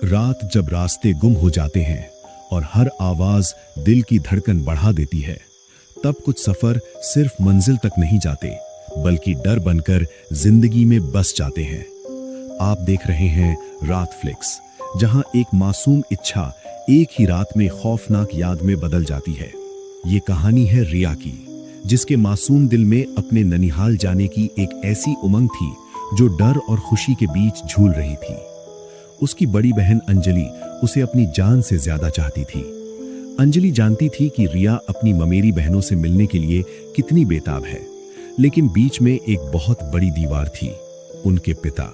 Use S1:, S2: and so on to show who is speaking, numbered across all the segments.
S1: रात जब रास्ते गुम हो जाते हैं और हर आवाज दिल की धड़कन बढ़ा देती है, तब कुछ सफर सिर्फ मंजिल तक नहीं जाते बल्कि डर बनकर जिंदगी में बस जाते हैं। आप देख रहे हैं रात फ्लिक्स, जहां एक मासूम इच्छा एक ही रात में खौफनाक याद में बदल जाती है। ये कहानी है रिया की, जिसके मासूम दिल में अपने ननिहाल जाने की एक ऐसी उमंग थी जो डर और खुशी के बीच झूल रही थी। उसकी बड़ी बहन अंजलि उसे अपनी जान से ज्यादा चाहती थी। अंजलि जानती थी कि रिया अपनी ममेरी बहनों से मिलने के लिए कितनी बेताब है, लेकिन बीच में एक बहुत बड़ी दीवार थी, उनके पिता।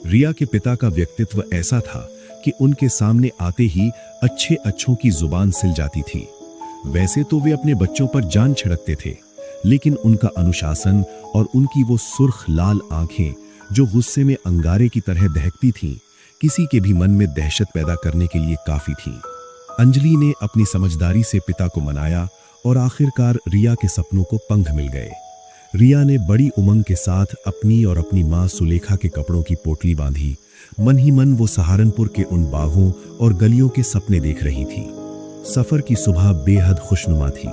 S1: रिया के पिता का व्यक्तित्व ऐसा था कि उनके सामने आते ही अच्छे अच्छों की जुबान सिल जाती थी। वैसे तो वे अपने बच्चों पर जान छिड़कते थे, लेकिन उनका अनुशासन और उनकी वो सुर्ख लाल आंखें जो गुस्से में अंगारे की तरह दहकती थीं, किसी के भी मन में दहशत पैदा करने के लिए काफी थी। अंजलि ने अपनी समझदारी से पिता को मनाया और आखिरकार रिया के सपनों को पंख मिल गए। रिया ने बड़ी उमंग के साथ अपनी और अपनी मां सुलेखा के कपड़ों की पोटली बांधी। मन ही मन वो सहारनपुर के उन बागों और गलियों के सपने देख रही थी। सफर की सुबह बेहद खुशनुमा थी।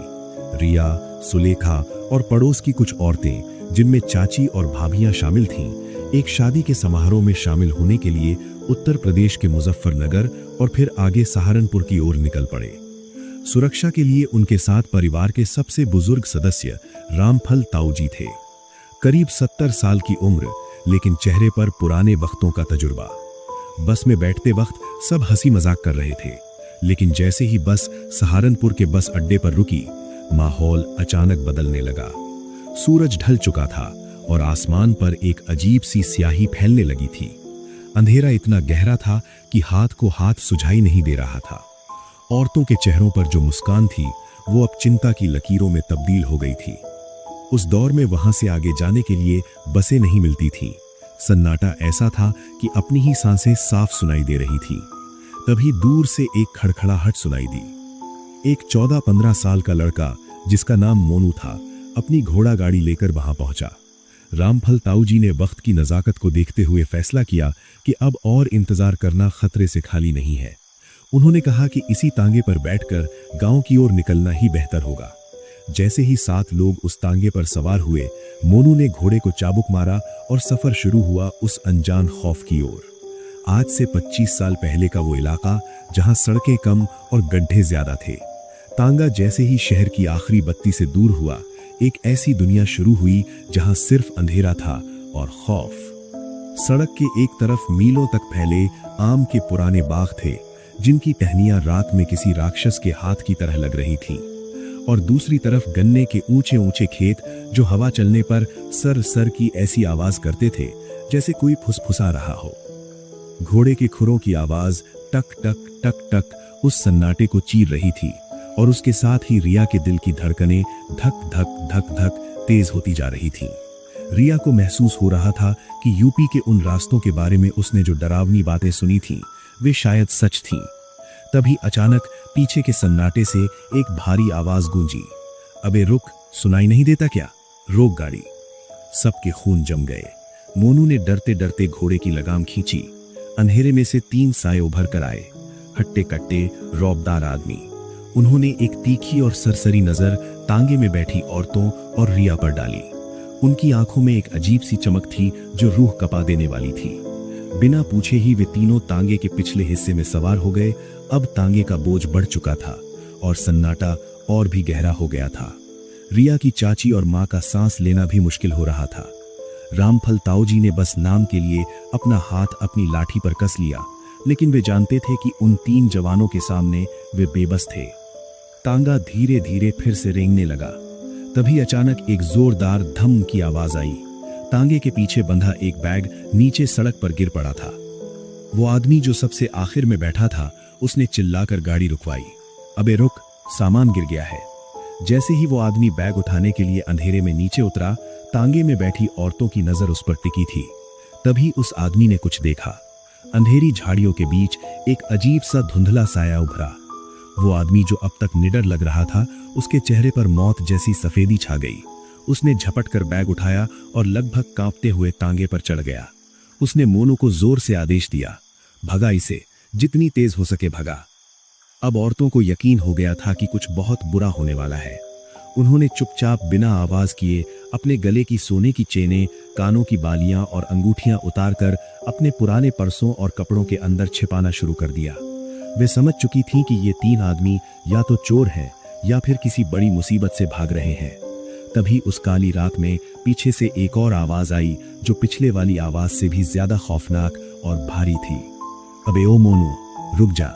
S1: रिया, सुलेखा और पड़ोस की कुछ औरतें, जिनमें चाची और भाभियां शामिल थीं, एक शादी के समारोह में शामिल होने के लिए उत्तर प्रदेश के मुजफ्फरनगर और फिर आगे सहारनपुर की ओर निकल पड़े। सुरक्षा के लिए उनके साथ परिवार के सबसे बुजुर्ग सदस्य रामफल ताऊजी थे। करीब 70 साल की उम्र, लेकिन चेहरे पर पुराने वक्तों का तजुर्बा। बस में बैठते वक्त सब हंसी मजाक कर रहे थे, लेकिन जैसे ही बस सहारनपुर के बस अड्डे पर रुकी, माहौल अचानक बदलने लगा। सूरज ढल चुका था और आसमान पर एक अजीब सी स्याही फैलने लगी थी। अंधेरा इतना गहरा था कि हाथ को हाथ सुझाई नहीं दे रहा था। औरतों के चेहरों पर जो मुस्कान थी, वो अब चिंता की लकीरों में तब्दील हो गई थी। उस दौर में वहां से आगे जाने के लिए बसें नहीं मिलती थीं। सन्नाटा ऐसा था कि अपनी ही सांसें साफ सुनाई दे रही थी। तभी दूर से एक खड़खड़ाहट सुनाई दी। एक 14-15 साल का लड़का, जिसका नाम मोनू था, अपनी घोड़ा गाड़ी लेकर वहां पहुंचा। रामफल ताऊजी ने वक्त की नजाकत को देखते हुए फैसला किया कि अब और इंतजार करना खतरे से खाली नहीं है। उन्होंने कहा कि इसी तांगे पर बैठकर गांव की ओर निकलना ही बेहतर होगा। जैसे ही 7 लोग उस तांगे पर सवार हुए, मोनू ने घोड़े को चाबुक मारा और सफर शुरू हुआ उस अनजान खौफ की ओर। आज से 25 साल पहले का वो इलाका, जहां सड़कें कम और गड्ढे ज्यादा थे। तांगा जैसे ही शहर की आखिरी बत्ती से दूर हुआ, एक ऐसी दुनिया शुरू हुई जहां सिर्फ अंधेरा था और खौफ। सड़क के एक तरफ मीलों तक फैले आम के पुराने बाग थे, जिनकी टहनियां रात में किसी राक्षस के हाथ की तरह लग रही थीं, और दूसरी तरफ गन्ने के ऊंचे ऊंचे खेत, जो हवा चलने पर सर सर की ऐसी आवाज करते थे जैसे कोई फुसफुसा रहा हो। घोड़े के खुरों की आवाज टक टक टक टक उस सन्नाटे को चीर रही थी, और उसके साथ ही रिया के दिल की धड़कनें धक धक धक धक तेज होती जा रही थीं। रिया को महसूस हो रहा था कि यूपी के उन रास्तों के बारे में उसने जो डरावनी बातें सुनी थीं, वे शायद सच थीं। तभी अचानक पीछे के सन्नाटे से एक भारी आवाज गूंजी, अबे रुक, सुनाई नहीं देता क्या? रोक गाड़ी। सबके खून जम गए। मोनू ने डरते डरते घोड़े की लगाम खींची। अंधेरे में से 3 साए उभर कर आए, हट्टे कट्टे रौबदार आदमी। उन्होंने एक तीखी और सरसरी नजर तांगे में बैठी औरतों और रिया पर डाली। उनकी आंखों में एक अजीब सी चमक थी जो रूह कपा देने वाली थी। बिना पूछे ही वे तीनों तांगे के पिछले हिस्से में सवार हो गए। अब तांगे का बोझ बढ़ चुका था और सन्नाटा और भी गहरा हो गया था। रिया की चाची और मां का सांस लेना भी मुश्किल हो रहा था। रामफल ताऊजी ने बस नाम के लिए अपना हाथ अपनी लाठी पर कस लिया, लेकिन वे जानते थे कि उन 3 जवानों के सामने वे बेबस थे। तांगा धीरे धीरे फिर से रेंगने लगा। तभी अचानक एक जोरदार धम की आवाज आई। तांगे के पीछे बंधा एक बैग नीचे सड़क पर गिर पड़ा था। वो आदमी जो सबसे आखिर में बैठा था, उसने चिल्लाकर गाड़ी रुकवाई। अबे रुक, सामान गिर गया है। जैसे ही वो आदमी बैग उठाने के लिए अंधेरे में नीचे उतरा, तांगे में बैठी औरतों की नजर उस पर टिकी थी। तभी उस आदमी ने कुछ देखा। अंधेरी झाड़ियों के बीच एक अजीब सा धुंधला साया उभरा। वो आदमी जो अब तक निडर लग रहा था, उसके चेहरे पर मौत जैसी सफेदी छा गई। उसने झपट कर बैग उठाया और लगभग कांपते हुए तांगे पर चढ़ गया। उसने मोनू को जोर से आदेश दिया, भगा इसे, जितनी तेज हो सके भगा। अब औरतों को यकीन हो गया था कि कुछ बहुत बुरा होने वाला है। उन्होंने चुपचाप बिना आवाज किए अपने गले की सोने की चेनें, कानों की बालियां और अंगूठियां उतारकर अपने पुराने पर्सों और कपड़ों के अंदर छिपाना शुरू कर दिया। वे समझ चुकी थीं कि ये 3 आदमी या तो चोर हैं या फिर किसी बड़ी मुसीबत से भाग रहे हैं। तभी उस काली रात में पीछे से एक और आवाज आई जो पिछले वाली आवाज से भी ज्यादा खौफनाक और भारी थी। अबे ओ मोनू, रुक जा।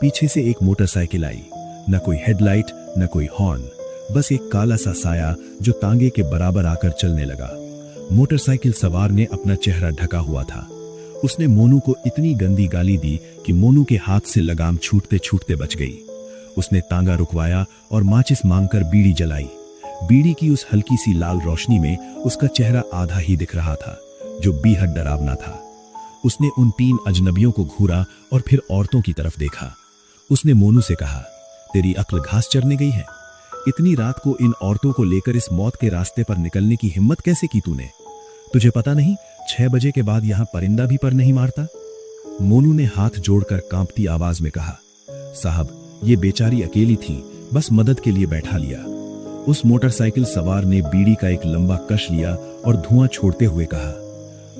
S1: पीछे से एक मोटरसाइकिल आई। न कोई हेडलाइट, न कोई हॉर्न, बस एक काला सा साया जो तांगे के बराबर आकर चलने लगा। मोटरसाइकिल सवार ने अपना चेहरा ढका हुआ था। उसने मोनू को इतनी गंदी गाली दी कि मोनू के हाथ से लगाम छूटते छूटते बच गई। उसने तांगा रुकवाया और माचिस मांगकर बीड़ी जलाई। बीड़ी की उस हल्की सी लाल रोशनी में उसका चेहरा आधा ही दिख रहा था, जो बेहद डरावना था। उसने उन 3 अजनबियों को घूरा और फिर औरतों की तरफ देखा। उसने मोनू से कहा, तेरी अक्ल घास चरने गई है? इतनी रात को इन औरतों को लेकर इस मौत के रास्ते पर निकलने की हिम्मत कैसे की तूने? तुझे पता नहीं 6 बजे के बाद यहां परिंदा भी पर नहीं मारता? मोनू ने हाथ जोड़कर कांपती आवाज में कहा, साहब, ये बेचारी अकेली थी, बस मदद के लिए बैठा लिया। उस मोटरसाइकिल सवार ने बीड़ी का एक लंबा कश लिया और धुआं छोड़ते हुए कहा,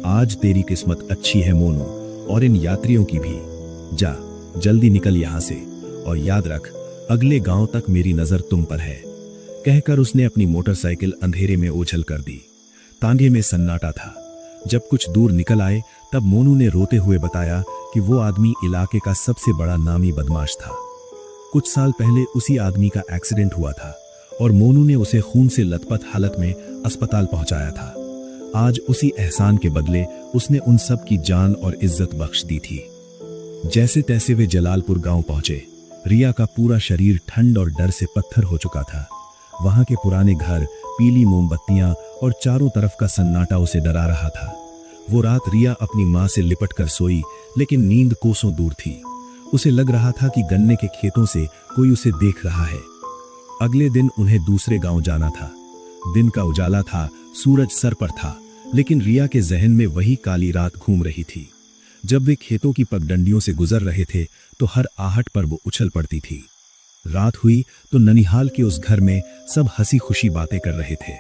S1: आज तेरी किस्मत अच्छी है मोनू, और इन यात्रियों की भी। जा, जल्दी निकल यहां से, और याद रख, अगले गांव तक मेरी नजर तुम पर है। कहकर उसने अपनी मोटरसाइकिल अंधेरे में ओझल कर दी। तांगे में सन्नाटा था। जब कुछ दूर निकल आए तब मोनू ने रोते हुए बताया कि वो आदमी इलाके का सबसे बड़ा नामी बदमाश था। कुछ साल पहले उसी आदमी का एक्सीडेंट हुआ था और मोनू ने उसे खून से लथपथ हालत में अस्पताल पहुंचाया था। आज उसी एहसान के बदले उसने उन सब की जान और इज्जत बख्श दी थी। जैसे तैसे वे जलालपुर गांव पहुंचे। रिया का पूरा शरीर ठंड और डर से पत्थर हो चुका था। वहां के पुराने घर, पीली मोमबत्तियां और चारों तरफ का सन्नाटा उसे डरा रहा था। वो रात रिया अपनी मां से लिपट कर सोई, लेकिन नींद कोसों दूर थी। उसे लग रहा था कि गन्ने के खेतों से कोई उसे देख रहा है। अगले दिन उन्हें दूसरे गांव जाना था। दिन का उजाला था, सूरज सर पर था, लेकिन रिया के जहन में वही काली रात घूम रही थी। जब वे खेतों की पगडंडियों से गुजर रहे थे तो हर आहट पर वो उछल पड़ती थी। रात हुई तो ननिहाल के उस घर में सब हंसी खुशी बातें कर रहे थे।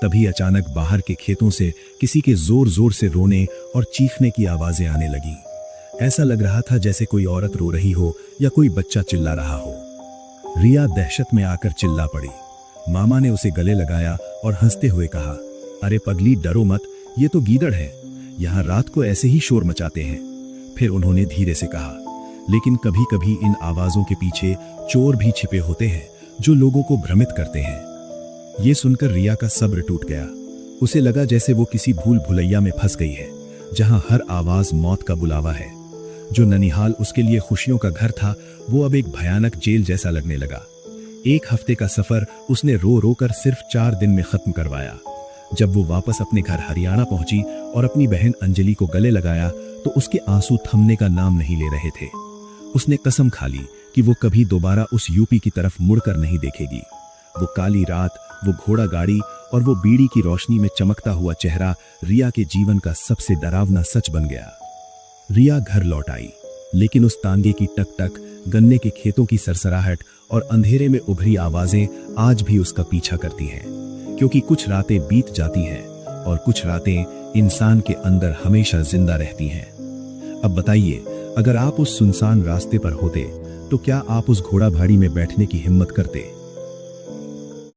S1: तभी अचानक बाहर के खेतों से किसी के जोर जोर से रोने और चीखने की आवाजें आने लगीं। ऐसा लग रहा था जैसे कोई औरत रो रही हो या कोई बच्चा चिल्ला रहा हो। रिया दहशत में आकर चिल्ला पड़ी। मामा ने उसे गले लगाया और हंसते हुए कहा, अरे पगली, डरो मत, ये तो गीदड़ है, यहाँ रात को ऐसे ही शोर मचाते हैं। फिर उन्होंने धीरे से कहा, लेकिन कभी कभी इन आवाजों के पीछे चोर भी छिपे होते हैं जो लोगों को भ्रमित करते हैं। ये सुनकर रिया का सब्र टूट गया। उसे लगा जैसे वो किसी भूल भुलैया में फंस गई है, जहां हर आवाज मौत का बुलावा है। जो ननिहाल उसके लिए खुशियों का घर था, वो अब एक भयानक जेल जैसा लगने लगा। 1 हफ्ते का सफर उसने रो रो कर सिर्फ 4 दिन में खत्म करवाया। जब वो वापस अपने घर हरियाणा पहुंची और अपनी बहन अंजलि को गले लगाया तो उसके आंसू थमने का नाम नहीं ले रहे थे। उसने कसम खा ली कि वो कभी दोबारा उस यूपी की तरफ मुड़कर नहीं देखेगी। वो काली रात, वो घोड़ा गाड़ी और वो बीड़ी की रोशनी में चमकता हुआ चेहरा रिया के जीवन का सबसे डरावना सच बन गया। रिया घर लौट आई, लेकिन उस तांगे की टक टक, गन्ने के खेतों की सरसराहट और अंधेरे में उभरी आवाजें आज भी उसका पीछा करती हैं, क्योंकि कुछ रातें बीत जाती हैं और कुछ रातें इंसान के अंदर हमेशा जिंदा रहती हैं। अब बताइए, अगर आप उस सुनसान रास्ते पर होते तो क्या आप उस घोड़ा भाड़ी में बैठने की हिम्मत करते?